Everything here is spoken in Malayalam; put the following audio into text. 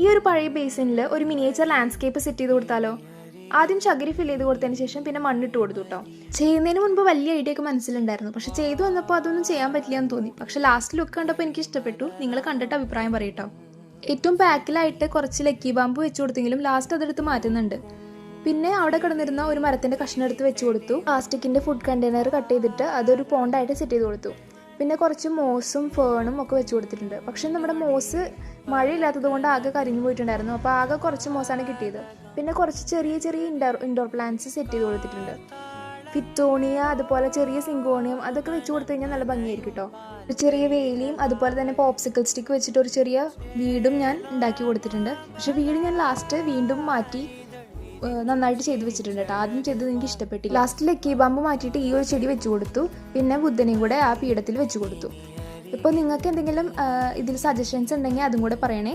ഈ ഒരു പഴയ ബേസിനിൽ ഒരു മിനിയേച്ചർ ലാൻഡ്സ്കേപ്പ് സെറ്റ് ചെയ്ത് കൊടുത്താലോ? ആദ്യം ചകിരി ഫിൽ ചെയ്ത് കൊടുത്തതിന് ശേഷം പിന്നെ മണ്ണിട്ട് കൊടുത്തു കേട്ടോ. ചെയ്യുന്നതിന് മുൻപ് വലിയ ഐഡിയ ഒക്കെ മനസ്സിലുണ്ടായിരുന്നു, പക്ഷെ ചെയ്തു വന്നപ്പോൾ അതൊന്നും ചെയ്യാൻ പറ്റില്ല എന്ന് തോന്നി. പക്ഷെ ലാസ്റ്റ് ലുക്ക് കണ്ടപ്പോൾ എനിക്ക് ഇഷ്ടപ്പെട്ടു. നിങ്ങൾ കണ്ടിട്ട് അഭിപ്രായം പറയട്ടോ. ഏറ്റവും ബാക്കിലായിട്ട് കുറച്ച് ലക്കി ബാമ്പ് വെച്ച് കൊടുത്തെങ്കിലും ലാസ്റ്റ് അതെടുത്ത് മാറ്റുന്നുണ്ട്. പിന്നെ അവിടെ കിടന്നിരുന്ന ഒരു മരത്തിൻ്റെ കഷ്ണം എടുത്ത് വെച്ച് കൊടുത്തു. പ്ലാസ്റ്റിക്കിൻ്റെ ഫുഡ് കണ്ടെയ്നർ കട്ട് ചെയ്തിട്ട് അതൊരു പോണ്ടായിട്ട് സെറ്റ് ചെയ്ത് കൊടുത്തു. പിന്നെ കുറച്ച് മോസും ഫേണും ഒക്കെ വെച്ച് കൊടുത്തിട്ടുണ്ട്. പക്ഷെ നമ്മുടെ മോസ് മഴയില്ലാത്തത് കൊണ്ട് ആകെ കരിഞ്ഞു പോയിട്ടുണ്ടായിരുന്നു. അപ്പോൾ ആകെ കുറച്ച് മോസാണ് കിട്ടിയത്. പിന്നെ കുറച്ച് ചെറിയ ചെറിയ ഇൻഡോർ പ്ലാന്റ്സ് സെറ്റ് ചെയ്ത് കൊടുത്തിട്ടുണ്ട്. ഫിത്തോണിയ, അതുപോലെ ചെറിയ സിങ്കോണിയം, അതൊക്കെ വെച്ച് കൊടുത്തു കഴിഞ്ഞാൽ നല്ല ഭംഗിയായിരിക്കും കേട്ടോ. ഒരു ചെറിയ വേലിയും അതുപോലെ തന്നെ പോപ്സിക്കിൾ സ്റ്റിക്ക് വെച്ചിട്ട് ഒരു ചെറിയ വീടും ഞാൻ ഉണ്ടാക്കി കൊടുത്തിട്ടുണ്ട്. പക്ഷെ വീട് ഞാൻ ലാസ്റ്റ് വീണ്ടും മാറ്റി നന്നായിട്ട് ചെയ്ത് വെച്ചിട്ടുണ്ട് കേട്ടോ. ആദ്യം ചെയ്തത് എനിക്ക് ഇഷ്ടപ്പെട്ടില്ല. ലാസ്റ്റ് ലക്കി ബാമ്പ് മാറ്റിയിട്ട് ഈ ഒരു ചെടി വെച്ച് കൊടുത്തു. പിന്നെ ബുദ്ധനെയും കൂടെ ആ പീഠത്തിൽ വെച്ച് കൊടുത്തു. ഇപ്പോൾ നിങ്ങൾക്ക് എന്തെങ്കിലും ഇതിൽ സജഷൻസ് ഉണ്ടെങ്കിൽ അതും കൂടെ പറയണേ.